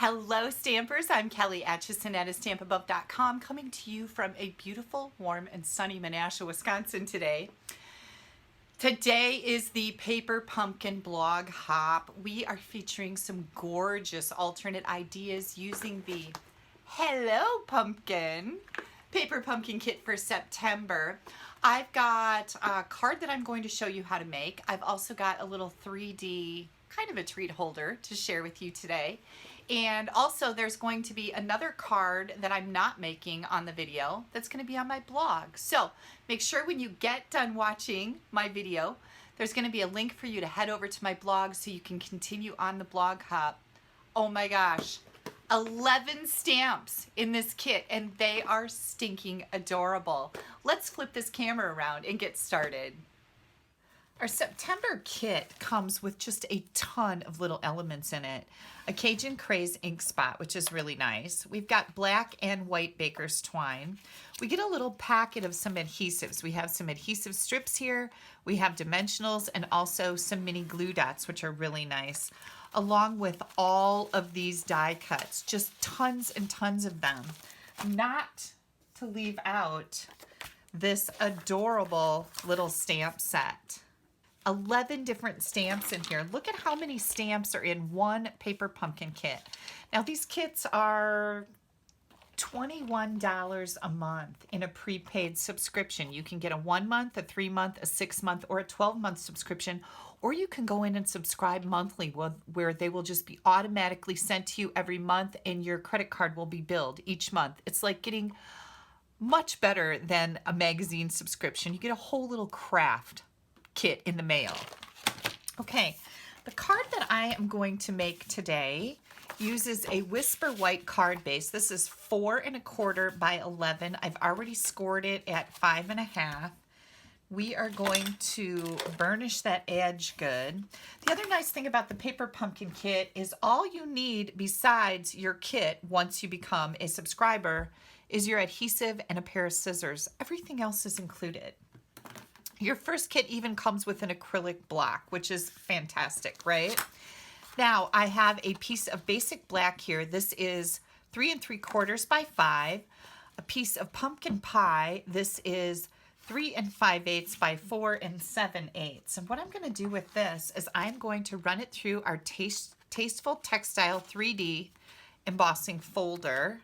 Hello Stampers, I'm Kelly Acheson at stampabove.com, coming to you from a beautiful, warm and sunny Menasha, Wisconsin today. Today is the Paper Pumpkin Blog Hop. We are featuring some gorgeous alternate ideas using the Hello Pumpkin Paper Pumpkin Kit for September. I've got a card that I'm going to show you how to make. I've also got a little 3D kind of a treat holder to share with you today. And also there's going to be another card that I'm not making on the video that's going to be on my blog. So make sure when you get done watching my video, there's going to be a link for you to head over to my blog so you can continue on the blog hop. Oh my gosh, 11 stamps in this kit and they are stinking adorable. Let's flip this camera around and get started. Our September kit comes with just a ton of little elements in it. A Cajun Craze ink spot, which is really nice. We've got black and white baker's twine. We get a little packet of some adhesives. We have some adhesive strips here. We have dimensionals and also some mini glue dots, which are really nice, along with all of these die cuts, just tons and tons of them. Not to leave out this adorable little stamp set. 11 different stamps in here. Look at how many stamps are in one Paper Pumpkin kit. Now these kits are $21 a month in a prepaid subscription. You can get a 1 month, a 3 month, a 6 month, or a 12-month subscription, or you can go in and subscribe monthly where they will just be automatically sent to you every month and your credit card will be billed each month. It's like getting much better than a magazine subscription. You get a whole little craft kit in the mail. Okay, the card that I am going to make today uses a Whisper White card base. This is 4 1/4 by 11. I've already scored it at 5 1/2. We are going to burnish that edge good. The other nice thing about the Paper Pumpkin kit is all you need besides your kit once you become a subscriber is your adhesive and a pair of scissors. Everything else is included. Your first kit even comes with an acrylic block, which is fantastic, right? Now, I have a piece of basic black here. This is 3 3/4 by 5. A piece of pumpkin pie. This is 3 5/8 by 4 7/8. And what I'm going to do with this is I'm going to run it through our Tasteful Textile 3D embossing folder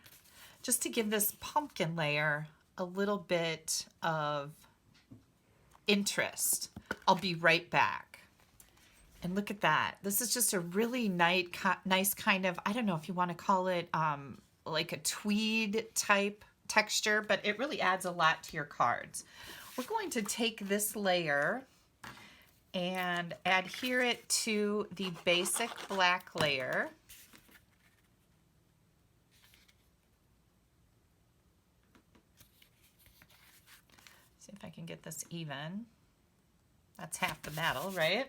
just to give this pumpkin layer a little bit of interest. I'll be right back. And look at that. This is just a really nice kind of, I don't know if you want to call it like a tweed type texture, but it really adds a lot to your cards. We're going to take this layer and adhere it to the basic black layer. See if I can get this even. That's half the battle, right?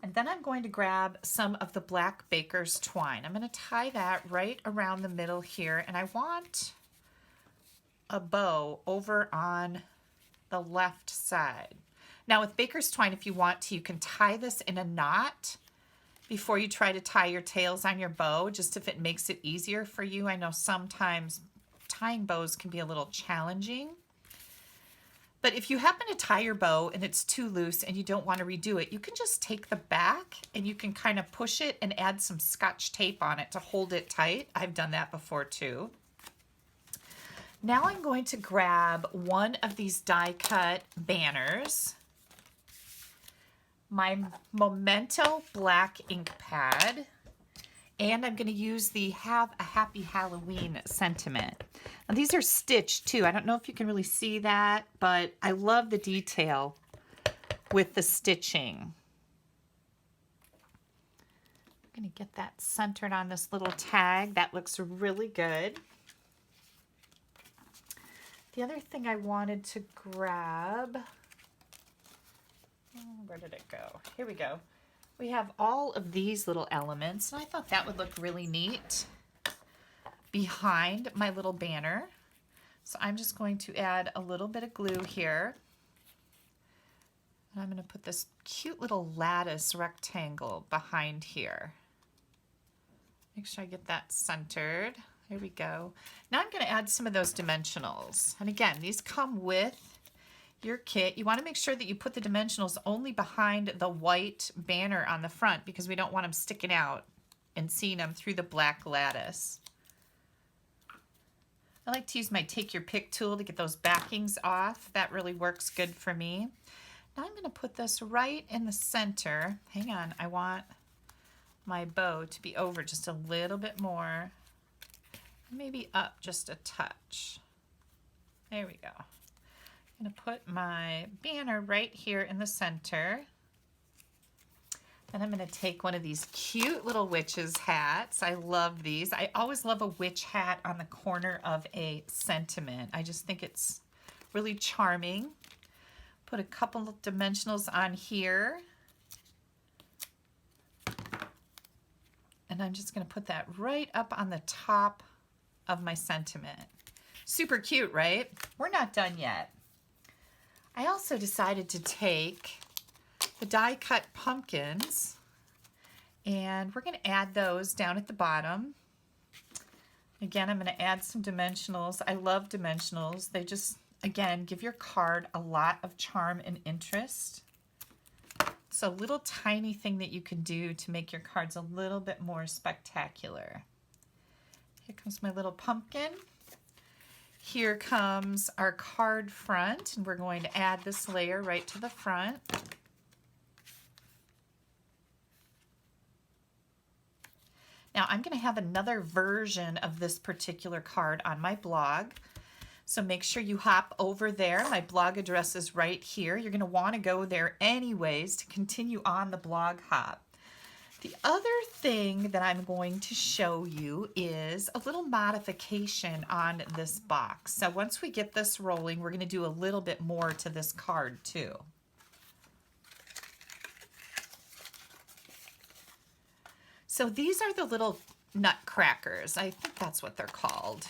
And then I'm going to grab some of the black baker's twine. I'm going to tie that right around the middle here, and I want a bow over on the left side. Now with baker's twine, if you want to, you can tie this in a knot before you try to tie your tails on your bow, just if it makes it easier for you. I know sometimes tying bows can be a little challenging. But if you happen to tie your bow and it's too loose and you don't want to redo it, you can just take the back and you can kind of push it and add some Scotch tape on it to hold it tight. I've done that before too. Now I'm going to grab one of these die cut banners, my Memento black ink pad, and I'm going to use the Have a Happy Halloween sentiment. Now these are stitched too. I don't know if you can really see that, but I love the detail with the stitching. I'm going to get that centered on this little tag. That looks really good. The other thing I wanted to grab, where did it go? Here we go. We have all of these little elements, and I thought that would look really neat behind my little banner. So I'm just going to add a little bit of glue here. And I'm going to put this cute little lattice rectangle behind here. Make sure I get that centered. There we go. Now I'm going to add some of those dimensionals. And again, these come with your kit. You want to make sure that you put the dimensionals only behind the white banner on the front because we don't want them sticking out and seeing them through the black lattice. I like to use my Take Your Pick tool to get those backings off. That really works good for me. Now I'm going to put this right in the center. Hang on, I want my bow to be over just a little bit more. Maybe up just a touch. There we go. I'm going to put my banner right here in the center. Then I'm going to take one of these cute little witch's hats. I love these. I always love a witch hat on the corner of a sentiment. I just think it's really charming. Put a couple of dimensionals on here. And I'm just going to put that right up on the top of my sentiment. Super cute, right? We're not done yet. I also decided to take the die cut pumpkins and we're going to add those down at the bottom. Again, I'm going to add some dimensionals. I love dimensionals. They just, again, give your card a lot of charm and interest. It's a little tiny thing that you can do to make your cards a little bit more spectacular. Here comes my little pumpkin. Here comes our card front, and we're going to add this layer right to the front. Now I'm going to have another version of this particular card on my blog. So make sure you hop over there. My blog address is right here. You're going to want to go there anyways to continue on the blog hop. The other thing that I'm going to show you is a little modification on this box. So once we get this rolling, we're going to do a little bit more to this card too. So these are the little nutcrackers. I think that's what they're called.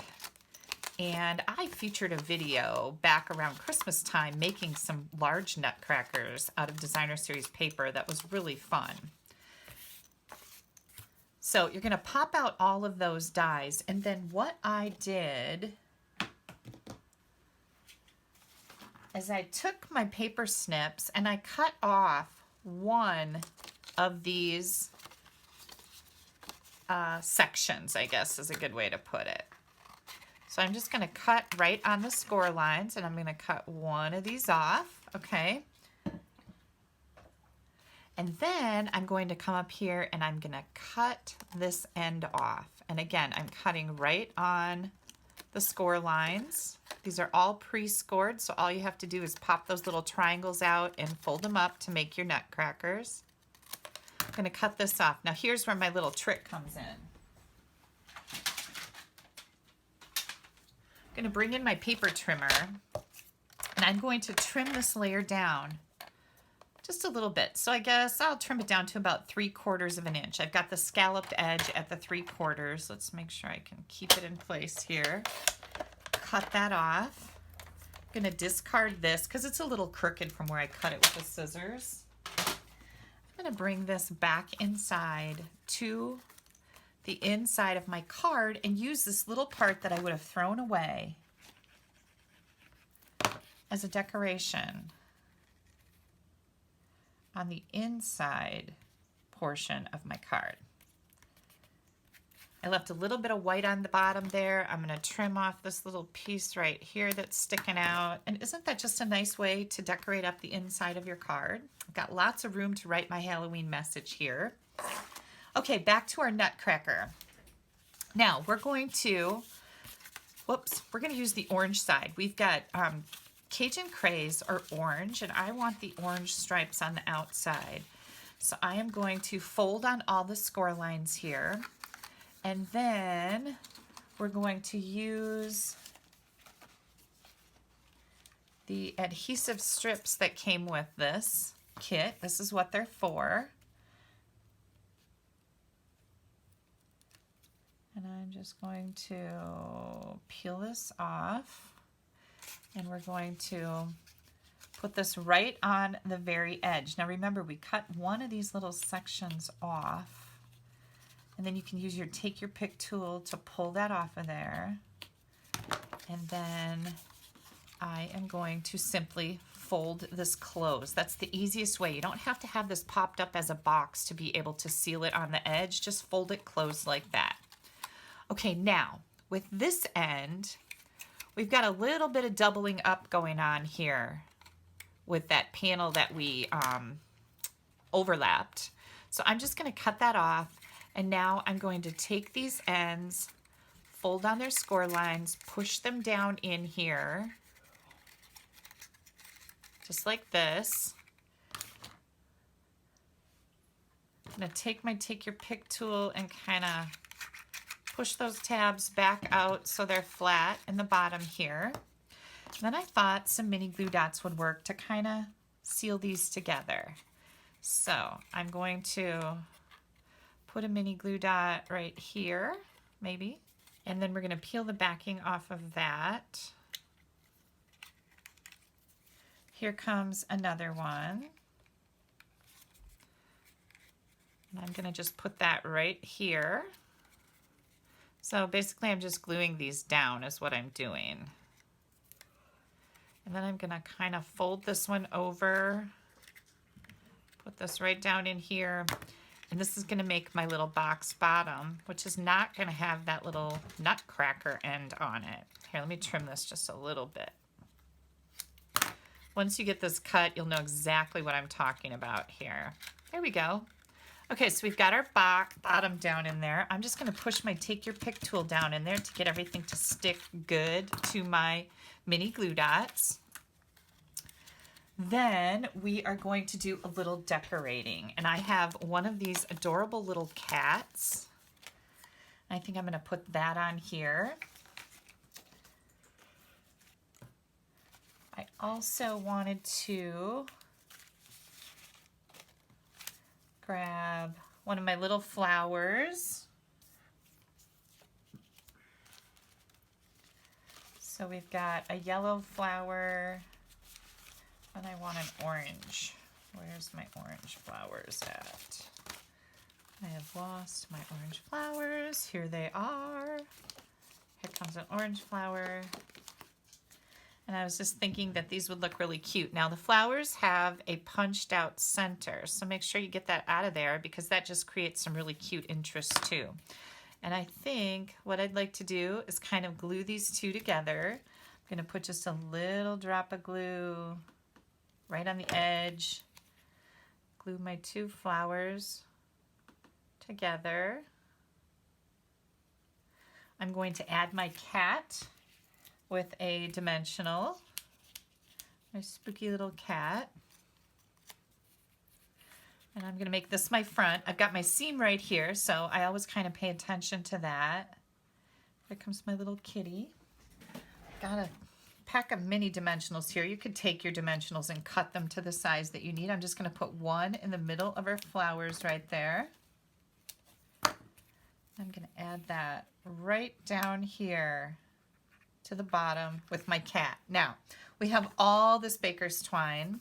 And I featured a video back around Christmas time making some large nutcrackers out of designer series paper that was really fun. So you're going to pop out all of those dies, and then what I did is I took my paper snips and I cut off one of these sections, I guess is a good way to put it. So I'm just going to cut right on the score lines, and I'm going to cut one of these off, okay? And then I'm going to come up here and I'm going to cut this end off. And again, I'm cutting right on the score lines. These are all pre-scored, so all you have to do is pop those little triangles out and fold them up to make your nutcrackers. I'm going to cut this off. Now here's where my little trick comes in. I'm going to bring in my paper trimmer, and I'm going to trim this layer down just a little bit. So I guess I'll trim it down to about 3/4 of an inch. I've got the scalloped edge at the 3/4. Let's make sure I can keep it in place here. Cut that off. I'm going to discard this because it's a little crooked from where I cut it with the scissors. I'm going to bring this back inside to the inside of my card and use this little part that I would have thrown away as a decoration on the inside portion of my card. I left a little bit of white on the bottom there. I'm going to trim off this little piece right here that's sticking out. And isn't that just a nice way to decorate up the inside of your card? I've got lots of room to write my Halloween message here. Okay, back to our nutcracker. Now we're going to, we're going to use the orange side. We've got Cajun Craze are orange, and I want the orange stripes on the outside. So I am going to fold on all the score lines here, and then we're going to use the adhesive strips that came with this kit. This is what they're for. And I'm just going to peel this off, and we're going to put this right on the very edge. Now remember, we cut one of these little sections off, And then you can use your take your pick tool to pull that off of there. And then I am going to simply fold this closed. That's the easiest way. You don't have to have this popped up as a box to be able to seal it on the edge. Just fold it closed like that. Okay, now with this end, we've got a little bit of doubling up going on here with that panel that we overlapped. So I'm just going to cut that off, and now I'm going to take these ends, fold on their score lines, push them down in here, just like this. I'm going to take my take your pick tool and kind of push those tabs back out so they're flat in the bottom here. And then I thought some mini glue dots would work to kind of seal these together. So I'm going to put a mini glue dot right here, maybe. And then we're going to peel the backing off of that. Here comes another one. And I'm going to just put that right here. So basically I'm just gluing these down is what I'm doing. And then I'm going to kind of fold this one over, put this right down in here. And this is going to make my little box bottom, which is not going to have that little nutcracker end on it. Here, let me trim this just a little bit. Once you get this cut, you'll know exactly what I'm talking about here. There we go. Okay, so we've got our bottom down in there. I'm just going to push my take your pick tool down in there to get everything to stick good to my mini glue dots. Then we are going to do a little decorating. And I have one of these adorable little cats. I think I'm going to put that on here. I also wanted to grab one of my little flowers. So we've got a yellow flower, and I want an orange. Where's my orange flowers at? I have lost my orange flowers. Here they are. Here comes an orange flower. And I was just thinking that these would look really cute. Now the flowers have a punched out center, so make sure you get that out of there because that just creates some really cute interest too. And I think what I'd like to do is kind of glue these two together. I'm going to put just a little drop of glue right on the edge. Glue my two flowers together. I'm going to add my cat with a dimensional, my spooky little cat. And I'm going to make this my front. I've got my seam right here, so I always kind of pay attention to that. Here comes my little kitty. Got a pack of mini dimensionals here. You could take your dimensionals and cut them to the size that you need. I'm just going to put one in the middle of our flowers right there. I'm going to add that right down here to the bottom with my cat. Now, we have all this baker's twine.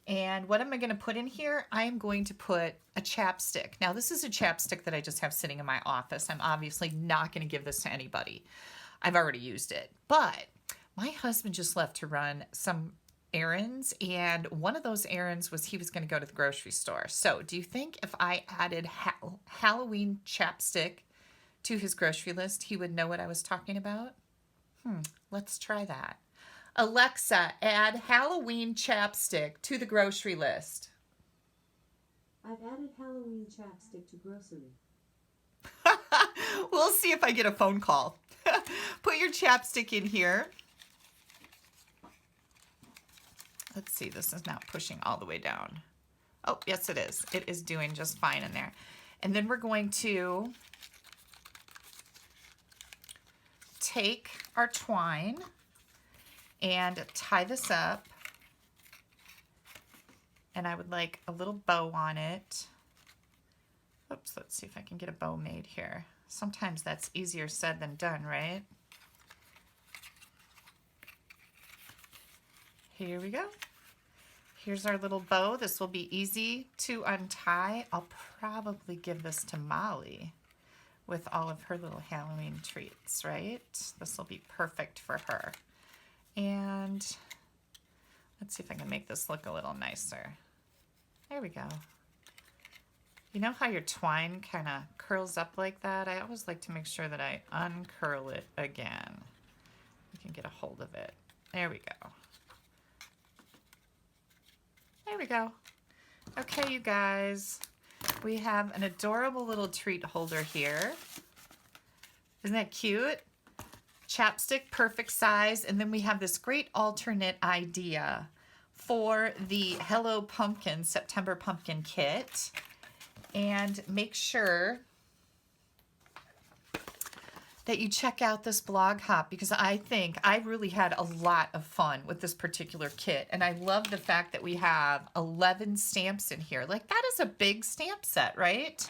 And what am I going to put in here? I am going to put a chapstick. Now, this is a chapstick that I just have sitting in my office. I'm obviously not going to give this to anybody. I've already used it. But my husband just left to run some errands, and one of those errands was he was going to go to the grocery store. So do you think if I added Halloween chapstick to his grocery list, he would know what I was talking about? Let's try that. Alexa, add Halloween chapstick to the grocery list. I've added Halloween chapstick to grocery. We'll see if I get a phone call. Put your chapstick in here. Let's see, this is not pushing all the way down. Oh, yes it is. It is doing just fine in there. And then we're going to take our twine and tie this up. And I would like a little bow on it. Oops, let's see if I can get a bow made here. Sometimes that's easier said than done, right? Here we go. Here's our little bow. This will be easy to untie. I'll probably give this to Molly with all of her little Halloween treats, right? This will be perfect for her. And let's see if I can make this look a little nicer. There we go. You know how your twine kind of curls up like that? I always like to make sure that I uncurl it again. You can get a hold of it. There we go. There we go. Okay, you guys. We have an adorable little treat holder here. Isn't that cute? Chapstick, perfect size. And then we have this great alternate idea for the Hello Pumpkin September Pumpkin Kit. And make sure that you check out this blog hop, because I think I really had a lot of fun with this particular kit. And I love the fact that we have 11 stamps in here. Like, that is a big stamp set, right?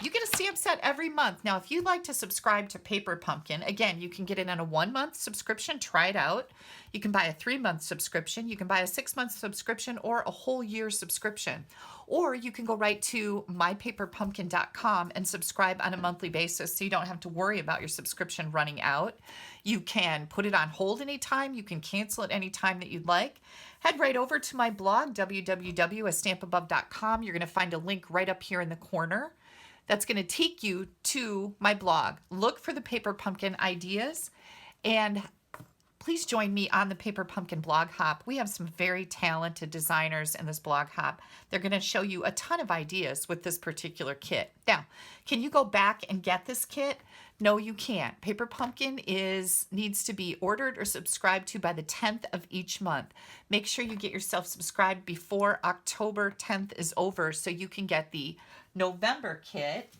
You get a stamp set every month. Now, if you'd like to subscribe to Paper Pumpkin, again, you can get it on a 1-month subscription. Try it out. You can buy a 3-month subscription. You can buy a 6-month subscription or a whole year subscription. Or you can go right to mypaperpumpkin.com and subscribe on a monthly basis so you don't have to worry about your subscription running out. You can put it on hold anytime. You can cancel it anytime that you'd like. Head right over to my blog, www.stampabove.com. You're going to find a link right up here in the corner. That's going to take you to my blog. Look for the Paper Pumpkin ideas, and please join me on the Paper Pumpkin blog hop. We have some very talented designers in this blog hop. They're going to show you a ton of ideas with this particular kit. Now, can you go back and get this kit? No, you can't. Paper Pumpkin needs to be ordered or subscribed to by the 10th of each month. Make sure you get yourself subscribed before October 10th is over so you can get the November kit,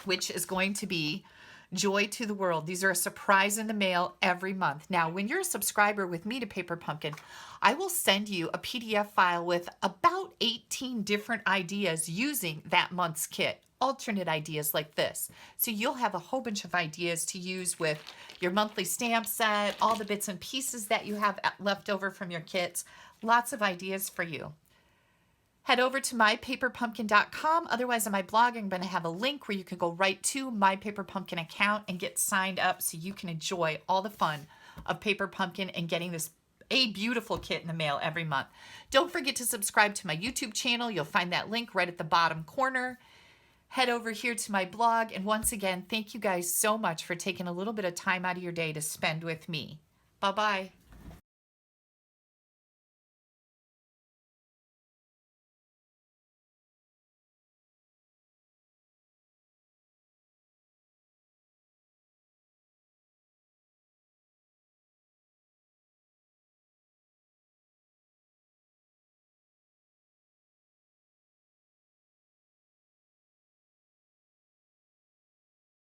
which is going to be Joy to the World. These are a surprise in the mail every month. Now, when you're a subscriber with me to Paper Pumpkin, I will send you a PDF file with about 18 different ideas using that month's kit. Alternate ideas like this. So you'll have a whole bunch of ideas to use with your monthly stamp set, all the bits and pieces that you have left over from your kits. Lots of ideas for you. Head over to mypaperpumpkin.com. Otherwise, on my blog, I'm going to have a link where you can go right to my Paper Pumpkin account and get signed up so you can enjoy all the fun of Paper Pumpkin and getting a beautiful kit in the mail every month. Don't forget to subscribe to my YouTube channel. You'll find that link right at the bottom corner. Head over here to my blog. And once again, thank you guys so much for taking a little bit of time out of your day to spend with me. Bye-bye.